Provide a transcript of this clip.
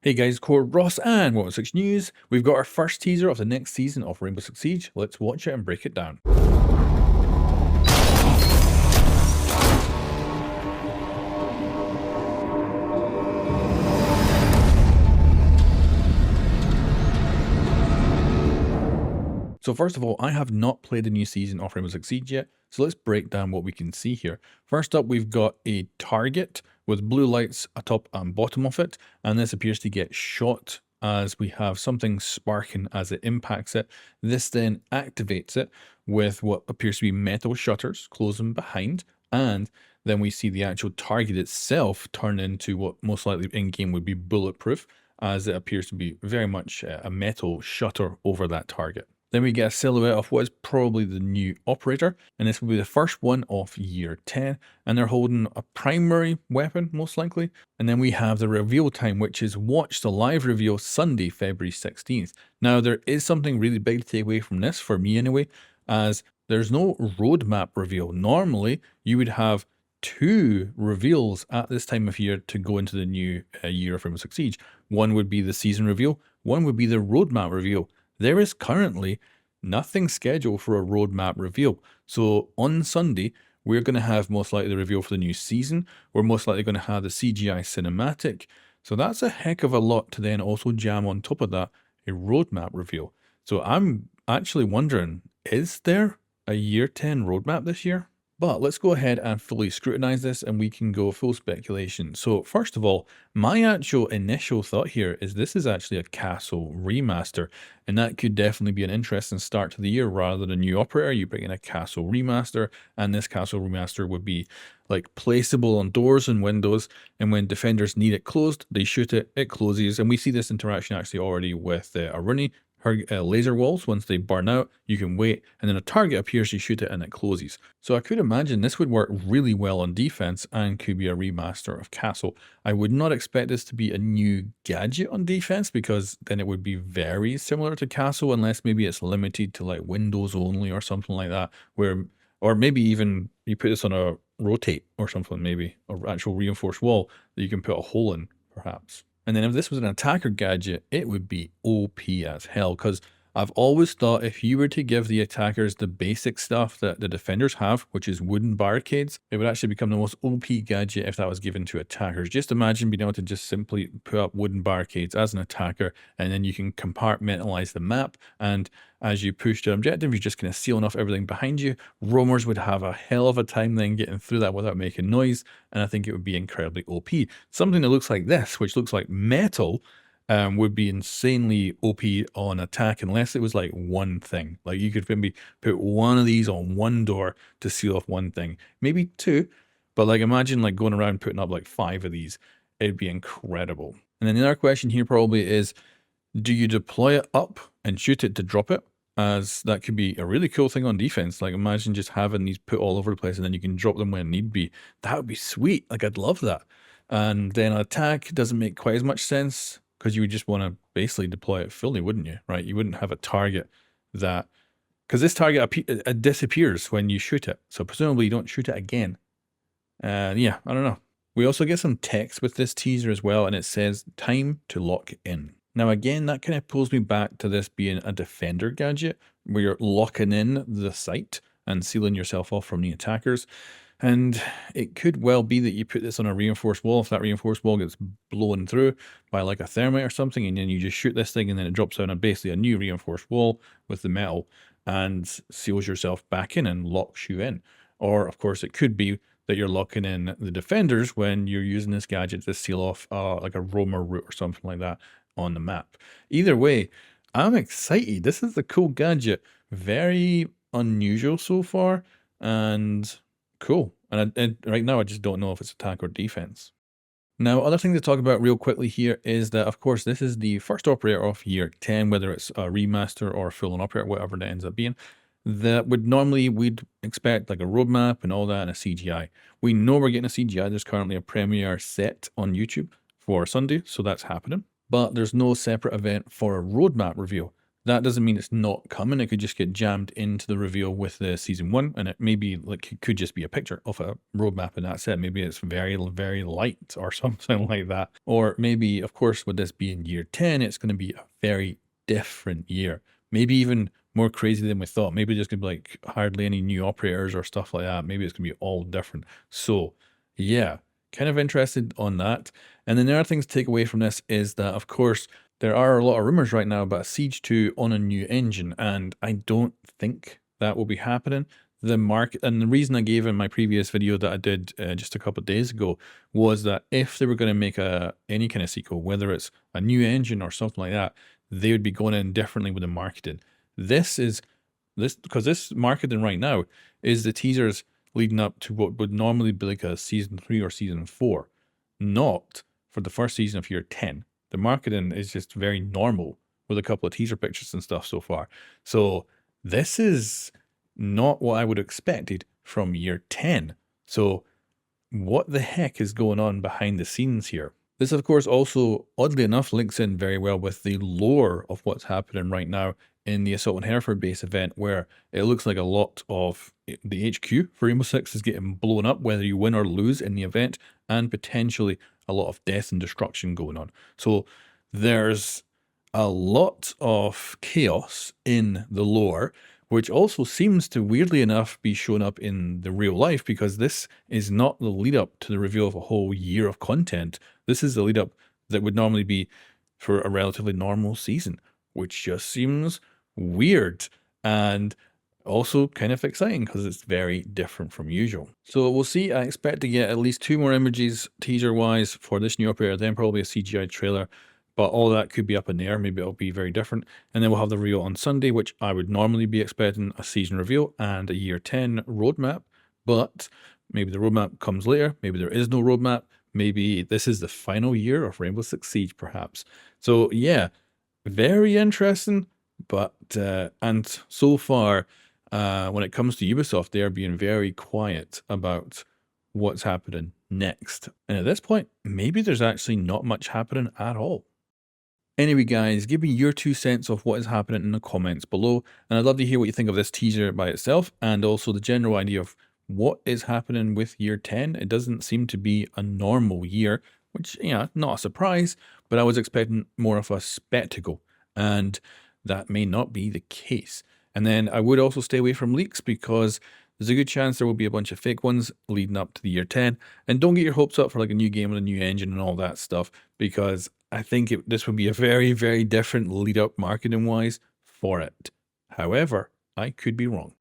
Hey guys, COREROSS and 106 News. We've got our first teaser of the next season of Rainbow Six Siege. Let's watch it and break it down. So first of all, I have not played the new season of Rainbow Six Siege yet, so let's break down what we can see here. First up, we've got a target with blue lights atop and bottom of it, and this appears to get shot as we have something sparking as it impacts it. This then activates it with what appears to be metal shutters closing behind, and then we see the actual target itself turn into what most likely in-game would be bulletproof, as it appears to be very much a metal shutter over that target. Then we get a silhouette of what is probably the new operator, and this will be the first one of year 10, and they're holding a primary weapon, most likely. And then we have the reveal time, which is watch the live reveal Sunday, February 16th. Now, there is something really big to take away from this, for me anyway, as there's no roadmap reveal. Normally, you would have two reveals at this time of year to go into the new year of Rainbow Six Siege. One would be the season reveal, one would be the roadmap reveal. There is currently nothing scheduled for a roadmap reveal. So on Sunday, we're going to have most likely the reveal for the new season. We're most likely going to have the CGI cinematic. So that's a heck of a lot to then also jam on top of that a roadmap reveal. So I'm actually wondering, is there a year 10 roadmap this year? But let's go ahead and fully scrutinize this and we can go full speculation. So first of all, my actual initial thought here is this is actually a castle remaster, and that could definitely be an interesting start to the year. Rather than a new operator, you bring in a castle remaster, and this castle remaster would be like placeable on doors and windows, and when defenders need it closed, they shoot it, it closes, and we see this interaction actually already with Aruni. Her laser walls, once they burn out, you can wait, and then a target appears, you shoot it, and it closes. So I could imagine this would work really well on defense and could be a remaster of Castle. I would not expect this to be a new gadget on defense, because then it would be very similar to Castle, unless maybe it's limited to like Windows only or something like that, where, or maybe even you put this on a rotate or something, maybe, or actual reinforced wall that you can put a hole in, perhaps. And then if this was an attacker gadget, it would be OP as hell, because I've always thought if you were to give the attackers the basic stuff that the defenders have, which is wooden barricades, it would actually become the most OP gadget if that was given to attackers. Just imagine being able to just simply put up wooden barricades as an attacker, and then you can compartmentalize the map, and as you push to objective, you're just going to seal off everything behind you. Roamers would have a hell of a time then getting through that without making noise, and I think it would be incredibly OP. Something that looks like this, which looks like metal, would be insanely OP on attack, unless it was like one thing. Like you could maybe put one of these on one door to seal off one thing, maybe two, but like imagine like going around putting up like 5 of these. It'd be incredible. And then the other question here probably is, do you deploy it up and shoot it to drop it? As that could be a really cool thing on defense. Like imagine just having these put all over the place and then you can drop them when need be. That would be sweet. Like I'd love that. And then attack doesn't make quite as much sense, because you would just want to basically deploy it fully, wouldn't you? Right? You wouldn't have a target that, because this target disappears when you shoot it. So presumably you don't shoot it again. Yeah, I don't know. We also get some text with this teaser as well, and it says time to lock in. Now again, that kind of pulls me back to this being a defender gadget, where you're locking in the site and sealing yourself off from the attackers. And it could well be that you put this on a reinforced wall. If that reinforced wall gets blown through by like a thermite or something, and then you just shoot this thing and then it drops down on basically a new reinforced wall with the metal and seals yourself back in and locks you in. Or of course it could be that you're locking in the defenders when you're using this gadget to seal off like a roamer route or something like that on the map. Either way, I'm excited. This is a cool gadget. Very unusual so far, and cool. And right now, I just don't know if it's attack or defense. Now, other thing to talk about real quickly here is that, of course, this is the first operator of year 10, whether it's a remaster or full-on operator, whatever that ends up being. That would normally, we'd expect like a roadmap and all that and a CGI. We know we're getting a CGI. There's currently a premiere set on YouTube for Sunday, so that's happening. But there's no separate event for a roadmap reveal. That doesn't mean it's not coming. It could just get jammed into the reveal with the season 1, and it maybe like it could just be a picture of a roadmap and that's it. Maybe it's very, very light or something like that. Or maybe, of course, with this being year 10, it's going to be a very different year. Maybe even more crazy than we thought. Maybe there's going to be like hardly any new operators or stuff like that. Maybe it's going to be all different. So yeah, kind of interested on that. And then the other things to take away from this is that, of course, there are a lot of rumors right now about Siege 2 on a new engine, and I don't think that will be happening. The market, and the reason I gave in my previous video that I did just a couple of days ago was that if they were going to make any kind of sequel, whether it's a new engine or something like that, they would be going in differently with the marketing. Because this marketing right now is the teasers leading up to what would normally be like a season 3 or season 4, not for the first season of year 10. The marketing is just very normal with a couple of teaser pictures and stuff so far. So this is not what I would have expected from year 10. So what the heck is going on behind the scenes here? This, of course, also, oddly enough, links in very well with the lore of what's happening right now in the Assault on Hereford base event, where it looks like a lot of the HQ for Rainbow Six is getting blown up, whether you win or lose in the event, and potentially a lot of death and destruction going on. So there's a lot of chaos in the lore, which also seems to, weirdly enough, be shown up in the real life, because this is not the lead up to the reveal of a whole year of content. This is the lead up that would normally be for a relatively normal season, which just seems weird and also kind of exciting because it's very different from usual. So we'll see. I expect to get at least 2 more images teaser wise for this new operator, then probably a CGI trailer. But all that could be up in the air. Maybe it'll be very different. And then we'll have the reveal on Sunday, which I would normally be expecting a season reveal and a year 10 roadmap. But maybe the roadmap comes later. Maybe there is no roadmap. Maybe this is the final year of Rainbow Six Siege, perhaps. So yeah, very interesting. But, and so far, when it comes to Ubisoft, they are being very quiet about what's happening next. And at this point, maybe there's actually not much happening at all. Anyway, guys, give me your 2 cents of what is happening in the comments below, and I'd love to hear what you think of this teaser by itself, and also the general idea of what is happening with year 10. It doesn't seem to be a normal year, which, yeah, not a surprise, but I was expecting more of a spectacle, and that may not be the case. And then I would also stay away from leaks, because there's a good chance there will be a bunch of fake ones leading up to the year 10. And don't get your hopes up for like a new game with a new engine and all that stuff, because I think this would be a very, very different lead up marketing wise for it. However, I could be wrong.